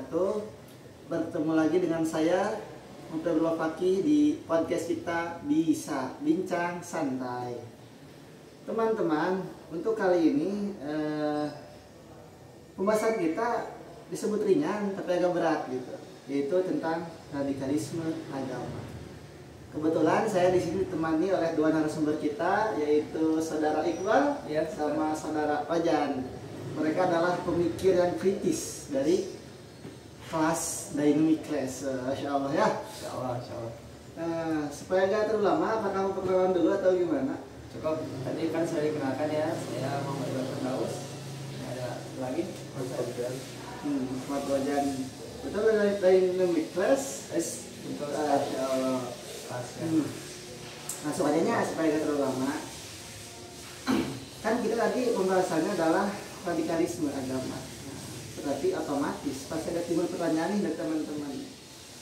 wabarakatuh. Bertemu lagi dengan saya Abdul Fakih di podcast kita Bisa Bincang Santai. Teman-teman, untuk kali ini pembahasan kita disebut ringan tapi agak berat gitu, yaitu tentang radikalisme agama. Kebetulan saya di sini ditemani oleh dua narasumber kita, yaitu saudara Iqbal sama saudara Fajan. Mereka adalah pemikir yang kritis dari kelas Dynamic Class. Masya Allah ya. Insya Allah. Supaya nggak terlalu lama, apakah mau perkenalan dulu atau gimana? Cukup, tadi kan saya dikenalkan ya, saya Muhammad Iwan Firdaus. Ada lagi? Muhammad Fajan. Betul, dari Dynamic Class. Betul. Masya Allah. Nah, soalnya supaya nggak terlalu lama, kan kita tadi pembahasannya adalah radikalisme agama. Berarti otomatis pasti ada timbul pertanyaan nih dari teman-teman,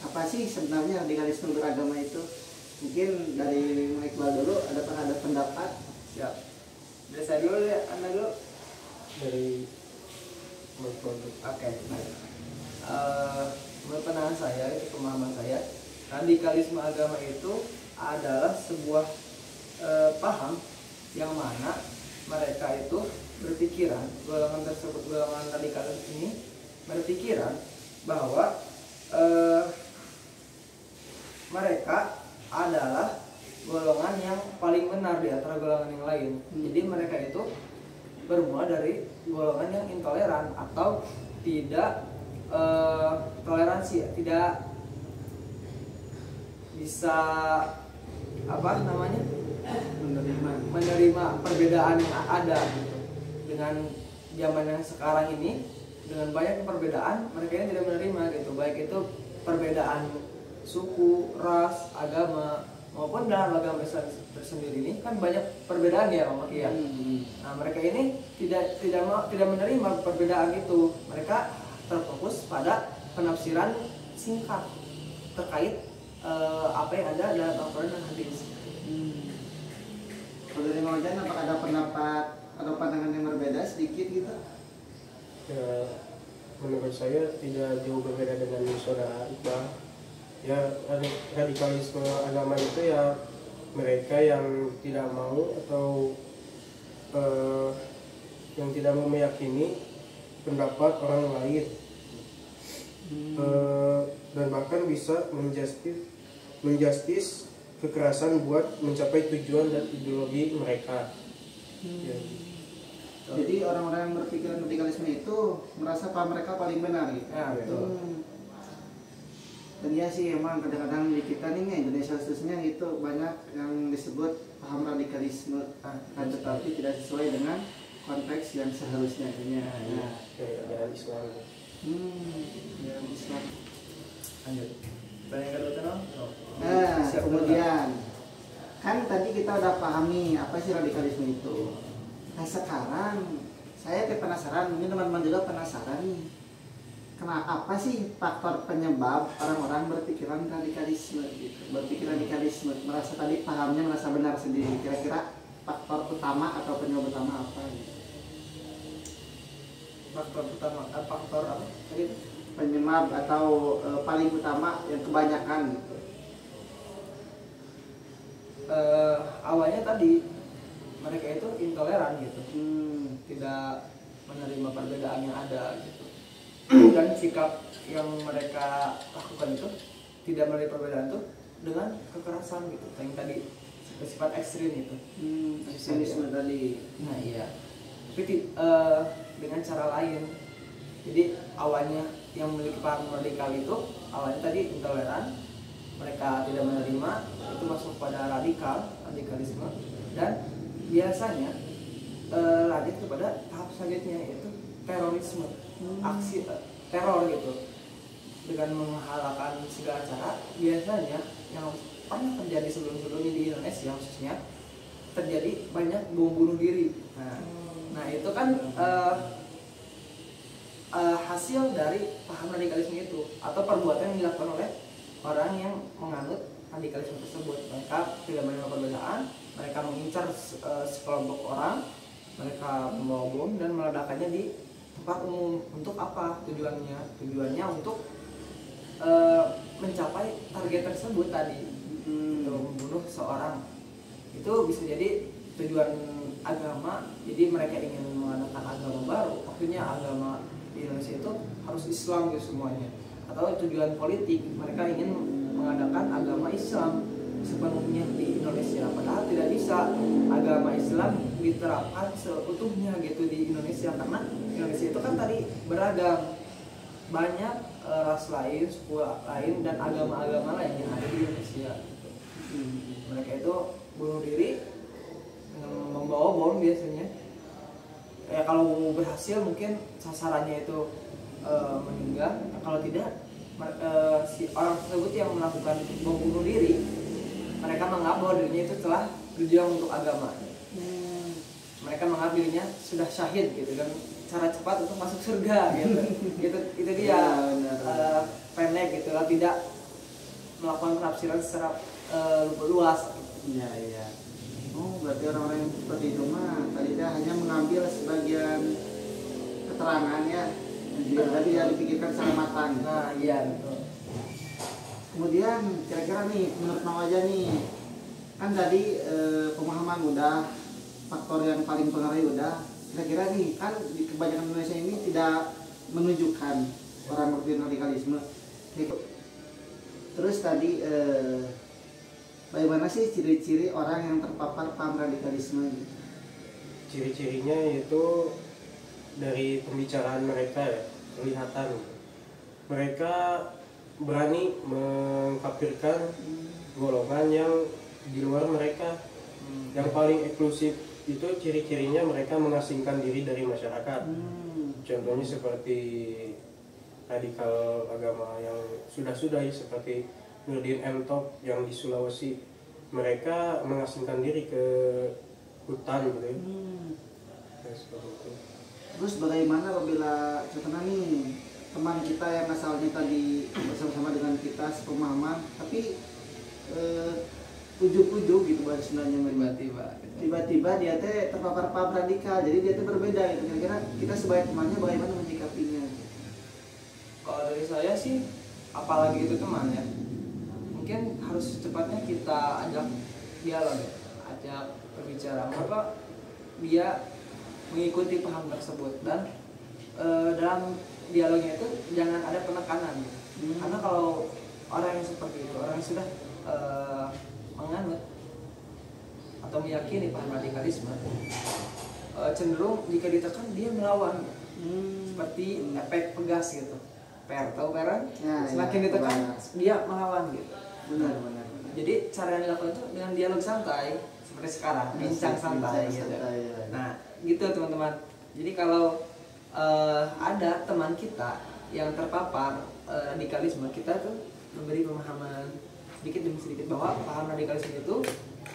apa sih sebenarnya radikalisme beragama itu? Mungkin dari Iqbal dulu, ada pendapat? Siap. Dari saya dulu ya, Anda dulu. Dari produk. Oke. Menurut pandangan saya, itu pemahaman saya, radikalisme agama itu adalah sebuah paham yang mana mereka itu berpikiran, golongan tersebut, golongan radikalis ini berpikiran bahwa mereka adalah golongan yang paling benar di antara golongan yang lain. Jadi mereka itu bermula dari golongan yang intoleran atau tidak toleransi, tidak bisa menerima perbedaan yang ada gitu. Dengan zaman yang sekarang ini, dengan banyak perbedaan, mereka yang tidak menerima gitu, baik itu perbedaan suku, ras, agama maupun dalam agama Islam tersendiri ini kan banyak perbedaan ya Pak Maki ya. Nah, mereka ini tidak menerima perbedaan itu. Mereka terfokus pada penafsiran singkat terkait apa yang ada dalam Al-Quran dan hadis. Kalau dari Mang Jan, apakah ada pendapat atau pandangan yang berbeda sedikit gitu? Ya, menurut saya tidak jauh berbeda dengan saudara Iqbal. Ya, radikalisme agama itu ya mereka yang tidak mau atau yang tidak mau meyakini pendapat orang lain, dan bahkan bisa menjustis kekerasan buat mencapai tujuan dan ideologi mereka. Ya. Jadi orang-orang yang berpikiran radikalisme itu merasa paham mereka paling benar gitu. Ya, betul. Dan ya sih, emang kadang-kadang di kita nih Indonesia khususnya itu banyak yang disebut paham radikalisme, tetapi tidak sesuai dengan konteks yang seharusnya. Dalam Islam. Dalam Islam. Lanjut. Tanya kedua tenang. Nah, kemudian kan tadi kita udah pahami apa sih radikalisme itu. Nah, sekarang saya penasaran, mungkin teman-teman juga penasaran nih. Kenapa apa sih faktor penyebab orang-orang berpikiran radikalisme gitu? Berpikir radikalisme, merasa tadi pahamnya merasa benar sendiri. Kira-kira faktor utama atau penyebab utama apa gitu? Faktor apa? Tadi Penyebab atau paling utama yang kebanyakan gitu. Awalnya tadi mereka itu intoleran gitu, tidak menerima perbedaan yang ada gitu, dan sikap yang mereka lakukan itu tidak menerima perbedaan itu dengan kekerasan gitu, yang tadi sifat ekstrim itu, Ekstremisme tadi. Nah iya, tapi dengan cara lain. Jadi awalnya yang memiliki paham radikal itu awalnya tadi intoleran, mereka tidak menerima, itu masuk pada radikalisme, dan biasanya lanjut kepada tahap selanjutnya yaitu terorisme, aksi teror gitu, dengan menghalalkan segala cara. Biasanya yang pernah terjadi sebelum-sebelumnya di Indonesia khususnya terjadi banyak bom bunuh diri. Nah itu kan hasil dari paham radikalisme itu atau perbuatan yang dilakukan oleh orang yang menganut radikalisme tersebut. Mereka tidak menerima perbedaan, mereka mengincar sekelompok orang, mereka membawa bom dan meledakannya di tempat umum. Untuk apa tujuannya? Tujuannya untuk mencapai target tersebut tadi, untuk membunuh seorang. Itu bisa jadi tujuan agama, jadi mereka ingin mengadakan agama baru, maksudnya agama di Indonesia itu harus Islam gitu semuanya. Atau tujuan politik, mereka ingin mengadakan agama Islam sepenuhnya di Indonesia, padahal tidak bisa agama Islam diterapkan seutuhnya gitu di Indonesia, karena Indonesia itu kan tadi beragam, banyak ras lain, suku lain, dan agama-agama lain yang ada di Indonesia gitu. Mereka itu bunuh diri dengan membawa bom biasanya. Ya kalau berhasil mungkin sasarannya itu meninggal, kalau tidak si orang tersebut yang melakukan bom bunuh diri, mereka menganggap bahwa dirinya itu telah berjuang untuk agama. Mereka menganggap dirinya sudah syahid gitu, dan cara cepat untuk masuk surga gitu. Itu dia pendek gitu lah, tidak melakukan penafsiran secara luas. Iya, iya. Oh, berarti orang-orang yang seperti itu mah tadi dia hanya mengambil sebagian keterangannya, jadi yang dipikirkan secara matang. Nah, iya betul. Kemudian kira-kira nih menurut Mang Waja nih, kan tadi pemahaman udah, faktor yang paling pengaruh udah, kira-kira nih kan di kebanyakan Indonesia ini tidak menunjukkan orang berpikir radikalisme. Terus tadi bagaimana sih ciri-ciri orang yang terpapar paham radikalisme? Ciri-cirinya yaitu dari pembicaraan mereka ya, kelihatan mereka berani mengkafirkan golongan yang di luar mereka. Yang paling eksklusif itu ciri-cirinya mereka mengasingkan diri dari masyarakat. Contohnya seperti radikal agama yang sudah-sudah ya, seperti Nurdin M. Top yang di Sulawesi, mereka mengasingkan diri ke hutan gitu ya. Seperti itu. Terus bagaimana apabila contohnya nih teman kita yang asalnya tadi bersama-sama dengan kita sepemahaman, tapi ujuk-ujuk gitu bahasa Sundanya, tiba-tiba dia teh terpapar paham radikal, jadi dia teh berbeda gitu. Kira-kira kita sebagai temannya bagaimana menyikapinya? Kalau dari saya sih, apalagi itu teman ya, mungkin harus secepatnya kita ajak dialog ya, ajak berbicara mengapa dia mengikuti paham tersebut, dan dalam dialognya itu jangan ada penekanan gitu. Karena kalau orang yang seperti itu, orang yang sudah menganut atau meyakini paham radikalisme, cenderung jika ditekan dia melawan, seperti efek pegas gitu. Tahu peran? Ya, semakin ya, ditekan benar. dia melawan gitu. Benar. Jadi cara yang dilakukan itu dengan dialog santai seperti sekarang, bincang santai gitu. Ya. Nah, gitu teman-teman. Jadi kalau ada teman kita yang terpapar radikalisme, kita tuh memberi pemahaman sedikit demi sedikit bahwa paham radikalisme itu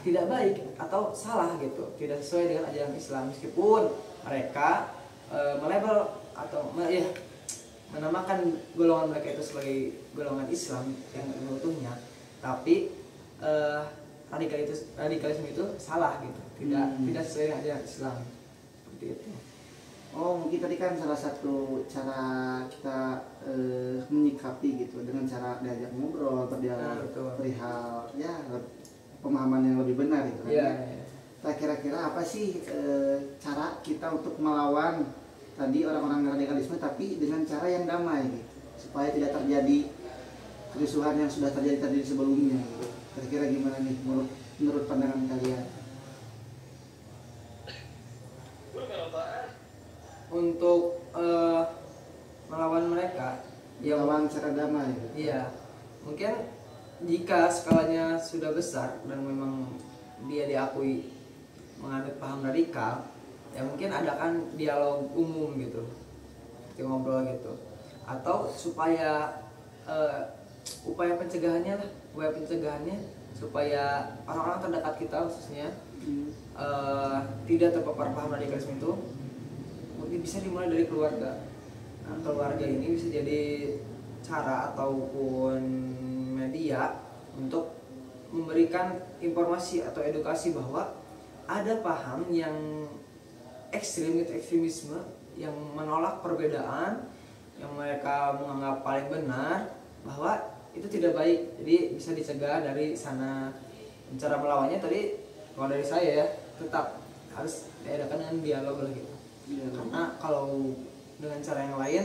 tidak baik atau salah gitu, tidak sesuai dengan ajaran Islam, meskipun mereka melabel atau menamakan golongan mereka itu sebagai golongan Islam yang utuhnya, tapi radikalisme itu salah gitu, tidak sesuai dengan ajaran Islam, seperti itu. Oh, mungkin tadi kan salah satu cara kita menyikapi gitu dengan cara diajak ngobrol, berdialog, perihal ya pemahaman yang lebih benar gitu kan. Iya. Nah, kira-kira apa sih cara kita untuk melawan tadi orang-orang radikalisme tapi dengan cara yang damai gitu, supaya tidak terjadi kerusuhan yang sudah terjadi tadi sebelumnya gitu. Kira-kira gimana nih menurut pandangan kalian? Untuk melawan mereka, Melawan secara damai gitu. Iya, mungkin jika skalanya sudah besar dan memang dia diakui menganut paham radikal, ya mungkin adakan dialog umum gitu, seperti ngobrol gitu, atau supaya upaya pencegahannya supaya orang-orang terdekat kita khususnya tidak terpapar paham radikalisme itu, mungkin bisa dimulai dari keluarga. Nah, keluarga ini bisa jadi cara ataupun media untuk memberikan informasi atau edukasi bahwa ada paham yang ekstrim gitu, ekstremisme yang menolak perbedaan, yang mereka menganggap paling benar, bahwa itu tidak baik. Jadi bisa dicegah dari sana. Cara melawannya tadi kalau dari saya ya, tetap harus diadakan dengan dialog lah gitu. Karena kalau dengan cara yang lain,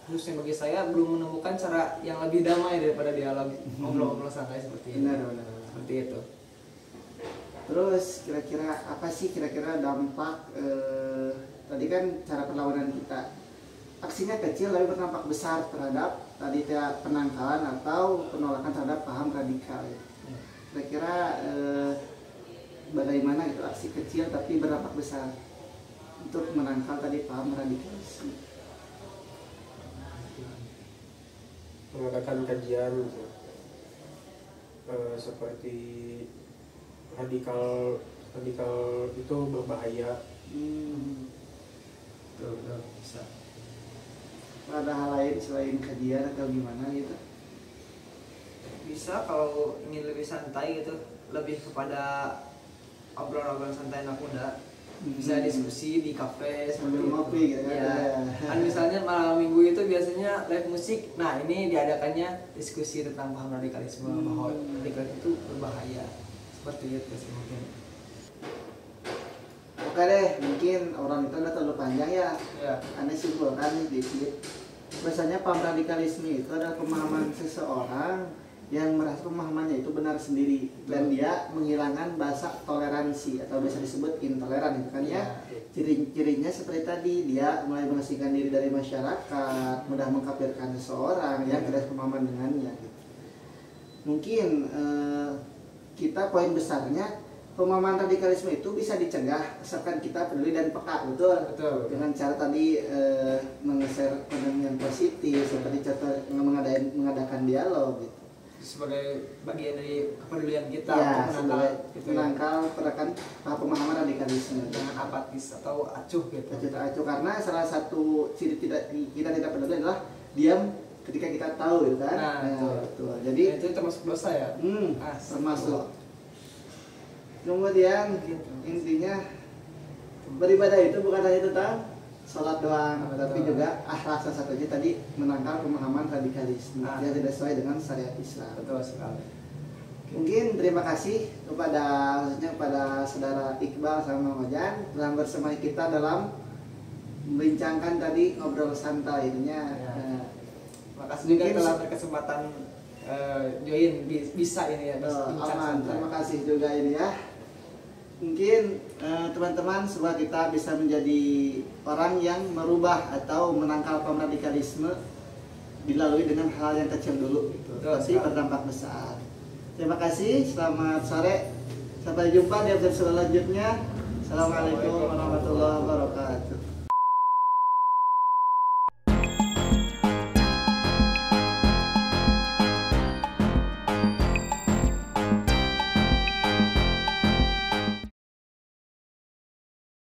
khususnya bagi saya belum menemukan cara yang lebih damai daripada dialog, ngobrol-ngobrol santai seperti ini. Benar. Seperti itu. Terus kira-kira apa sih kira-kira dampak tadi kan cara perlawanan kita aksinya kecil tapi berdampak besar terhadap tadi penangkalan atau penolakan terhadap paham radikal. Kira-kira bagaimana itu aksi kecil tapi berdampak besar untuk menangkal tadi paham radikalisme? Mengadakan kajian gitu. Seperti radikal itu berbahaya. Betul, bisa. Ada hal lain selain kajian atau gimana gitu? Bisa kalau ingin lebih santai gitu, lebih kepada obrolan-obrolan santai anak muda. Bisa diskusi di kafe Sambil ngopi gitu kan. Ya. Kan misalnya malam minggu itu biasanya live musik. Nah, ini diadakannya diskusi tentang paham radikalisme, bahwa radikalisme itu berbahaya. Seperti itu sih mungkin. Oke deh, mungkin orang itu udah terlalu panjang ya. Ya. Aneh simpulkan dikit. Biasanya paham radikalisme itu adalah pemahaman seseorang yang merasa pemahamannya itu benar sendiri dan dia menghilangkan bahasa toleransi atau biasa disebut intoleran itu kan ya. Ciri-cirinya seperti tadi, dia mulai mengasingkan diri dari masyarakat, mudah mengkafirkan seseorang yang tidak pemahaman dengannya gitu. Mungkin kita poin besarnya pemahaman radikalisme itu bisa dicegah asalkan kita peduli dan peka, betul? Dengan cara tadi meng-share konten yang positif, seperti contoh mengadakan dialog gitu. Sebagai bagian dari kepedulian kita Ya, untuk menangkal gerakan pemahaman radikalisme. jangan apatis atau acuh gitu. Acuh karena salah satu ciri kita tidak peduli adalah diam ketika kita tahu gitu kan. Nah, betul. Jadi itu termasuk dosa ya. termasuk. Kemudian intinya beribadah itu bukan hanya tentang sholat doang, tapi juga akhlak salah satunya tadi menangkal pemahaman radikalisme yang tidak sesuai dengan syariat Islam. Betul sekali. Mungkin terima kasih khususnya kepada saudara Iqbal sama Mang Ojan telah bersama kita dalam membincangkan tadi ngobrol santai ininya. Makasih juga telah berkesempatan join bisa ini ya. Aman, terima kasih juga ini ya. Mungkin teman-teman semoga kita bisa menjadi orang yang merubah atau menangkal paham radikalisme dilalui dengan hal yang kecil dulu gitu. Tapi berdampak besar. Terima kasih, selamat sore. Sampai jumpa di episode selanjutnya. Assalamualaikum warahmatullahi wabarakatuh.